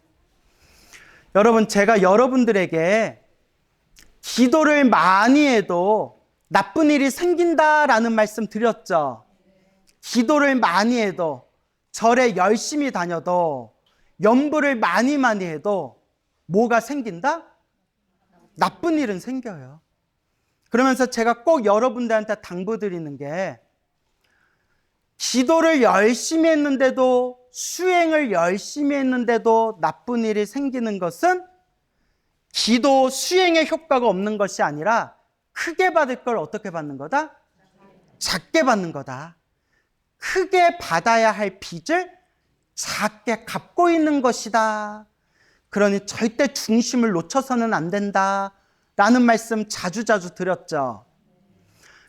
여러분, 제가 여러분들에게 기도를 많이 해도 나쁜 일이 생긴다라는 말씀 드렸죠. 기도를 많이 해도, 절에 열심히 다녀도, 염불을 많이 해도 뭐가 생긴다? 나쁜 일은 생겨요. 그러면서 제가 꼭 여러분들한테 당부드리는 게, 기도를 열심히 했는데도, 수행을 열심히 했는데도 나쁜 일이 생기는 것은 기도 수행의 효과가 없는 것이 아니라 크게 받을 걸 어떻게 받는 거다? 작게 받는 거다. 크게 받아야 할 빚을 작게 갚고 있는 것이다. 그러니 절대 중심을 놓쳐서는 안 된다 라는 말씀 자주자주 드렸죠.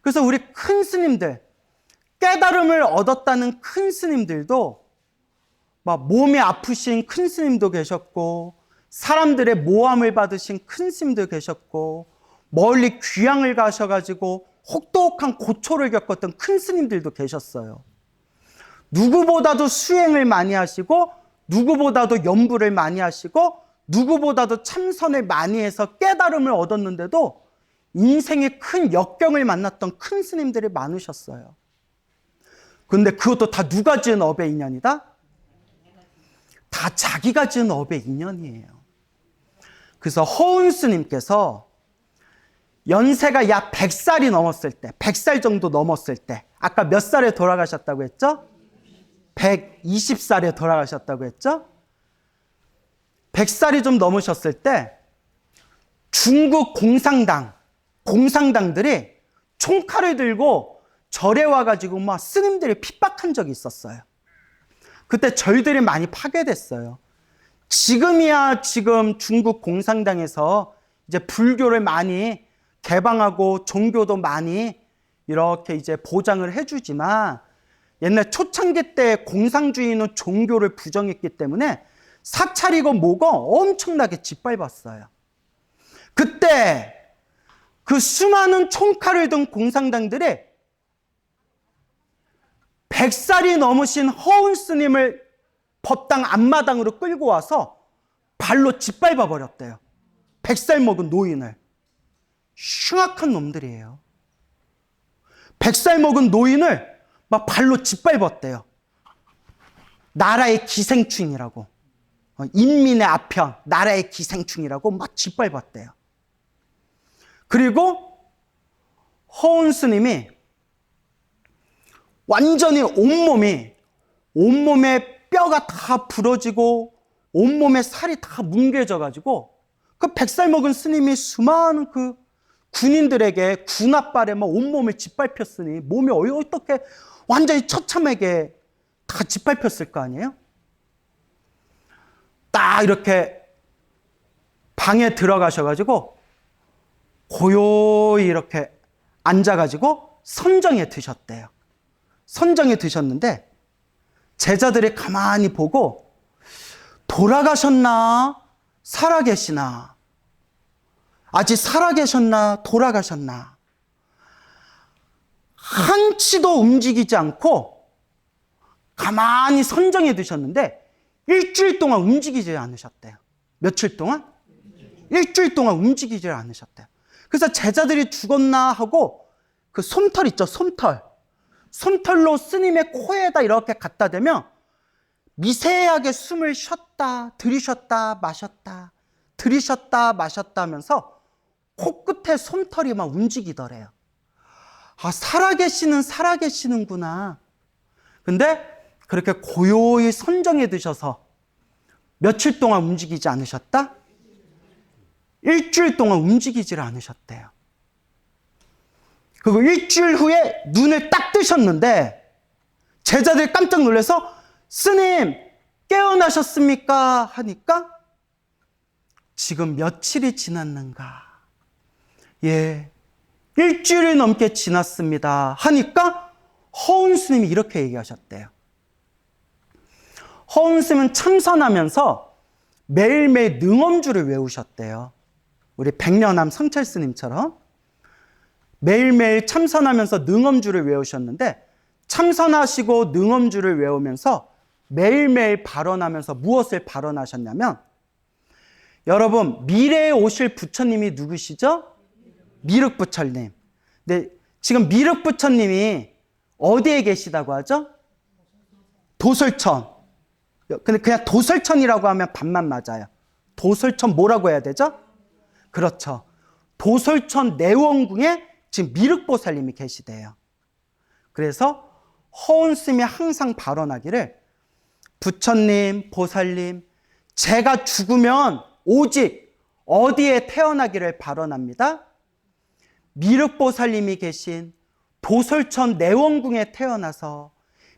그래서 우리 큰 스님들, 깨달음을 얻었다는 큰 스님들도 막 몸이 아프신 큰 스님도 계셨고, 사람들의 모함을 받으신 큰 스님도 계셨고, 멀리 귀향을 가셔가지고 혹독한 고초를 겪었던 큰 스님들도 계셨어요. 누구보다도 수행을 많이 하시고, 누구보다도 염불을 많이 하시고, 누구보다도 참선을 많이 해서 깨달음을 얻었는데도 인생의 큰 역경을 만났던 큰 스님들이 많으셨어요. 근데 그것도 다 누가 지은 업의 인연이다? 다 자기가 지은 업의 인연이에요. 그래서 허운 스님께서 연세가 약 100살이 넘었을 때, 100살 정도 넘었을 때, 아까 몇 살에 돌아가셨다고 했죠? 120살에 돌아가셨다고 했죠? 100살이 좀 넘으셨을 때 중국 공상당들이 총칼을 들고 절에 와가지고 막 스님들이 핍박한 적이 있었어요. 그때 절들이 많이 파괴됐어요. 지금이야 지금 중국 공산당에서 이제 불교를 많이 개방하고 종교도 많이 이렇게 이제 보장을 해주지만, 옛날 초창기 때 공산주의는 종교를 부정했기 때문에 사찰이고 뭐고 엄청나게 짓밟았어요. 그때 그 수많은 총칼을 든 공산당들이 100살이 넘으신 허운 스님을 법당 앞마당으로 끌고 와서 발로 짓밟아 버렸대요. 100살 먹은 노인을. 흉악한 놈들이에요. 100살 먹은 노인을 막 발로 짓밟았대요. 나라의 기생충이라고. 인민의 아편, 나라의 기생충이라고 막 짓밟았대요. 그리고 허운 스님이 완전히 온몸에 뼈가 다 부러지고 온몸에 살이 다 뭉개져가지고 그 100살 먹은 스님이 수많은 그 군인들에게 군합발에 막 온몸을 짓밟혔으니 몸이 어떻게 완전히 처참하게 다 짓밟혔을 거 아니에요? 딱 이렇게 방에 들어가셔가지고 고요히 이렇게 앉아가지고 선정에 드셨대요. 선정에 드셨는데 제자들이 가만히 보고 돌아가셨나 살아계시나, 아직 살아계셨나 돌아가셨나, 한치도 움직이지 않고 가만히 선정해 두셨는데 일주일 동안 움직이지 않으셨대요. 며칠 동안? 일주일 동안 움직이지 않으셨대요. 그래서 제자들이 죽었나 하고 그 솜털 있죠, 솜털로 스님의 코에다 이렇게 갖다 대면 미세하게 숨을 쉬었다 들이쉬었다 마셨다 들이쉬었다 마셨다 하면서 코끝에 솜털이 막 움직이더래요. 아, 살아계시는구나. 근데 그렇게 고요히 선정해 두셔서 며칠 동안 움직이지 않으셨다? 일주일 동안 움직이질 않으셨대요. 그리고 일주일 후에 눈을 딱 뜨셨는데 제자들이 깜짝 놀라서 스님 깨어나셨습니까? 하니까 지금 며칠이 지났는가? 예, 일주일이 넘게 지났습니다. 하니까 허운 스님이 이렇게 얘기하셨대요. 허운 스님은 참선하면서 매일매일 능엄주를 외우셨대요. 우리 백년암 성철 스님처럼 매일매일 참선하면서 능엄주를 외우셨는데 참선하시고 능엄주를 외우면서 매일매일 발언하면서 무엇을 발언하셨냐면 여러분 미래에 오실 부처님이 누구시죠? 미륵부처님. 근데 지금 미륵부처님이 어디에 계시다고 하죠? 도솔천. 근데 그냥 도솔천이라고 하면 반만 맞아요. 도솔천 뭐라고 해야 되죠? 그렇죠. 도솔천 내원궁에 지금 미륵보살님이 계시대요. 그래서 허운 스님이 항상 발언하기를 부처님, 보살님, 제가 죽으면 오직 어디에 태어나기를 발언합니다. 미륵보살님이 계신 도솔천 내원궁에 태어나서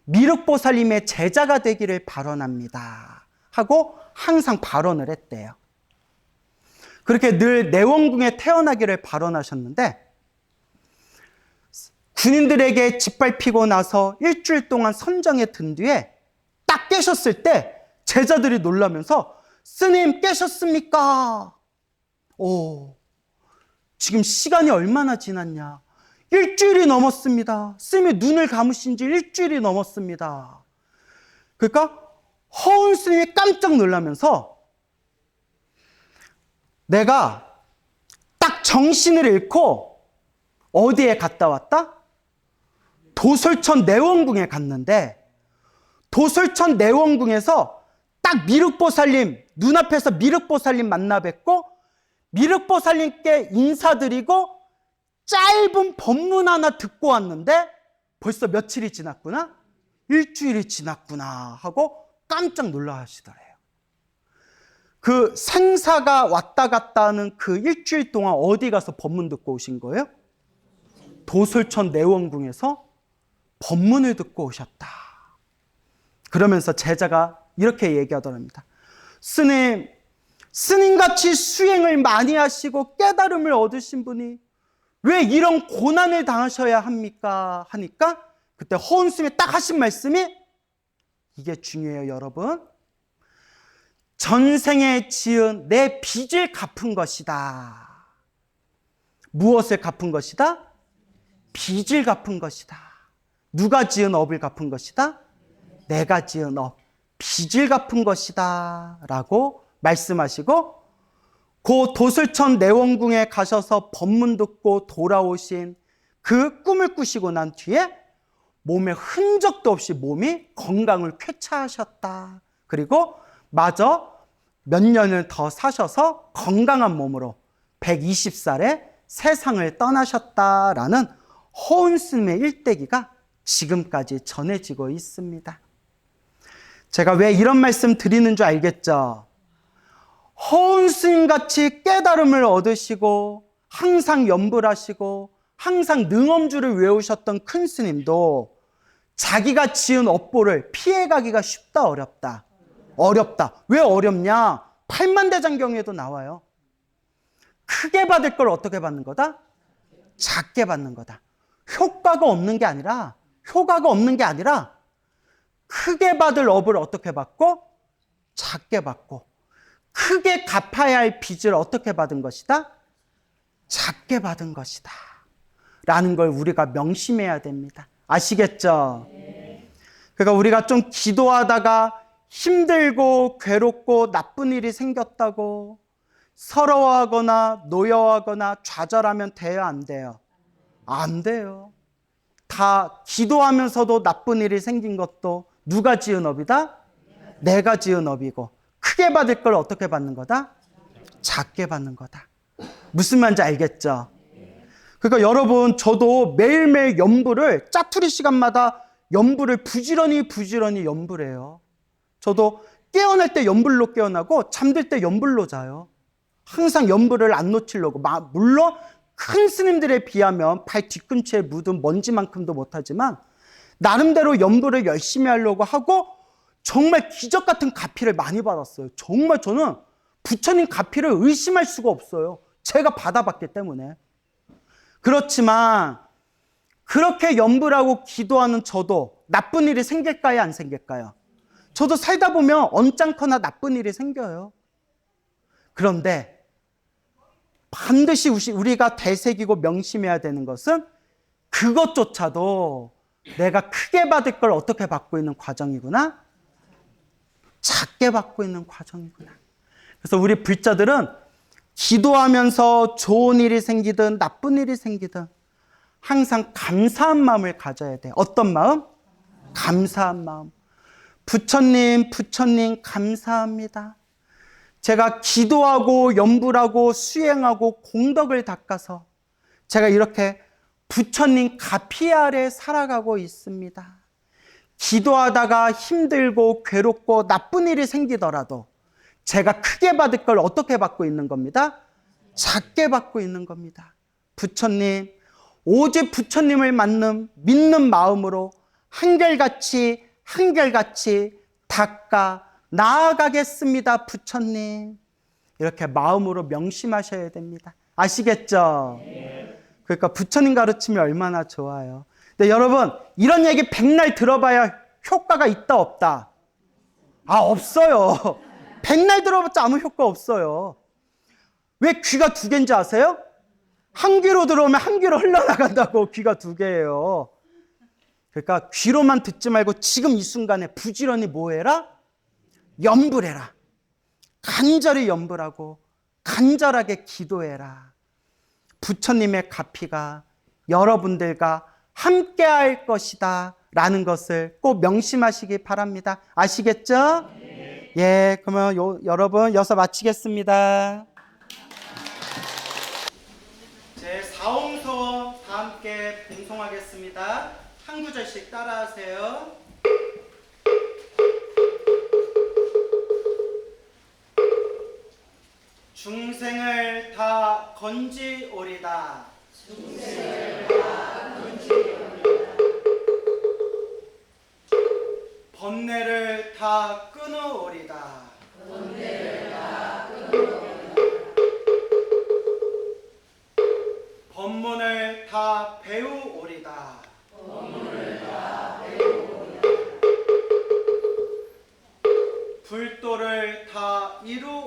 미륵보살님의 제자가 되기를 발언합니다. 하고 항상 발언을 했대요. 그렇게 늘 내원궁에 태어나기를 발언하셨는데 군인들에게 짓밟히고 나서 일주일 동안 선정에 든 뒤에 딱 깨셨을 때 제자들이 놀라면서 스님 깨셨습니까? 오, 지금 시간이 얼마나 지났냐? 일주일이 넘었습니다. 스님이 눈을 감으신 지 일주일이 넘었습니다. 그러니까 허운 스님이 깜짝 놀라면서 내가 딱 정신을 잃고 어디에 갔다 왔다? 도솔천 내원궁에 갔는데 도솔천 내원궁에서 딱 미륵보살님 눈앞에서 미륵보살님 만나 뵙고 미륵보살님께 인사드리고 짧은 법문 하나 듣고 왔는데 벌써 며칠이 지났구나? 일주일이 지났구나 하고 깜짝 놀라 하시더래요. 그 생사가 왔다 갔다 하는 그 일주일 동안 어디 가서 법문 듣고 오신 거예요? 도솔천 내원궁에서 법문을 듣고 오셨다. 그러면서 제자가 이렇게 얘기하더랍니다. 스님같이 수행을 많이 하시고 깨달음을 얻으신 분이 왜 이런 고난을 당하셔야 합니까? 하니까 그때 허운 스님이 딱 하신 말씀이 이게 중요해요, 여러분. 전생에 지은 내 빚을 갚은 것이다. 무엇을 갚은 것이다? 빚을 갚은 것이다. 누가 지은 업을 갚은 것이다? 내가 지은 업, 빚을 갚은 것이다 라고 말씀하시고 그 도솔천 내원궁에 가셔서 법문 듣고 돌아오신 그 꿈을 꾸시고 난 뒤에 몸에 흔적도 없이 몸이 건강을 쾌차하셨다. 그리고 마저 몇 년을 더 사셔서 건강한 몸으로 120살에 세상을 떠나셨다라는 허운 스님의 일대기가 지금까지 전해지고 있습니다. 제가 왜 이런 말씀 드리는 줄 알겠죠? 허운 스님같이 깨달음을 얻으시고 항상 염불하시고 항상 능엄주를 외우셨던 큰 스님도 자기가 지은 업보를 피해가기가 쉽다 어렵다? 어렵다. 왜 어렵냐? 팔만대장경에도 나와요. 크게 받을 걸 어떻게 받는 거다? 작게 받는 거다. 효과가 없는 게 아니라 크게 받을 업을 어떻게 받고 작게 받고 크게 갚아야 할 빚을 어떻게 받은 것이다? 작게 받은 것이다. 라는 걸 우리가 명심해야 됩니다. 아시겠죠? 그러니까 우리가 좀 기도하다가 힘들고 괴롭고 나쁜 일이 생겼다고 서러워하거나 노여워하거나 좌절하면 돼요, 안 돼요? 안 돼요. 다 기도하면서도 나쁜 일이 생긴 것도 누가 지은 업이다? 내가 지은 업이고 크게 받을 걸 어떻게 받는 거다? 작게 받는 거다. 무슨 말인지 알겠죠? 그러니까 여러분 저도 매일매일 염불을 짜투리 시간마다 염불을 부지런히 염불해요. 저도 깨어날 때 연불로 깨어나고 잠들 때 연불로 자요. 항상 연불을 안 놓치려고. 물론 큰 스님들에 비하면 발 뒤꿈치에 묻은 먼지만큼도 못하지만 나름대로 연불을 열심히 하려고 하고 정말 기적 같은 가피를 많이 받았어요. 정말 저는 부처님 가피를 의심할 수가 없어요. 제가 받아봤기 때문에. 그렇지만 그렇게 연불하고 기도하는 저도 나쁜 일이 생길까요? 안 생길까요? 저도 살다 보면 언짢거나 나쁜 일이 생겨요. 그런데 반드시 우리가 되새기고 명심해야 되는 것은 그것조차도 내가 크게 받을 걸 어떻게 받고 있는 과정이구나? 작게 받고 있는 과정이구나. 그래서 우리 불자들은 기도하면서 좋은 일이 생기든 나쁜 일이 생기든 항상 감사한 마음을 가져야 돼. 어떤 마음? 감사한 마음. 부처님 감사합니다. 제가 기도하고 연불하고 수행하고 공덕을 닦아서 제가 이렇게 부처님 가피 아래 살아가고 있습니다. 기도하다가 힘들고 괴롭고 나쁜 일이 생기더라도 제가 크게 받을 걸 어떻게 받고 있는 겁니다? 작게 받고 있는 겁니다. 부처님, 오직 부처님을 믿는 마음으로 한결같이 닦아 나아가겠습니다. 부처님. 이렇게 마음으로 명심하셔야 됩니다. 아시겠죠? 그러니까 부처님 가르침이 얼마나 좋아요. 근데 여러분, 이런 얘기 백날 들어봐야 효과가 있다 없다? 없어요. 백날 들어봤자 아무 효과 없어요. 왜 귀가 두 개인지 아세요? 한 귀로 들어오면 한 귀로 흘러나간다고. 귀가 두 개예요. 그러니까 귀로만 듣지 말고 지금 이 순간에 부지런히 뭐 해라? 연불해라. 간절히 연불하고 간절하게 기도해라. 부처님의 가피가 여러분들과 함께할 것이다 라는 것을 꼭 명심하시기 바랍니다. 아시겠죠? 네. 예, 그러면 여러분 여기서 마치겠습니다. 제 4홍소 다 함께 봉송하겠습니다. 한 구절씩 따라하세요. 중생을 다 건지오리다. 번뇌를 다 끊어오리다. 법문을 다 배우오리다. 불도를 다 이루오리다.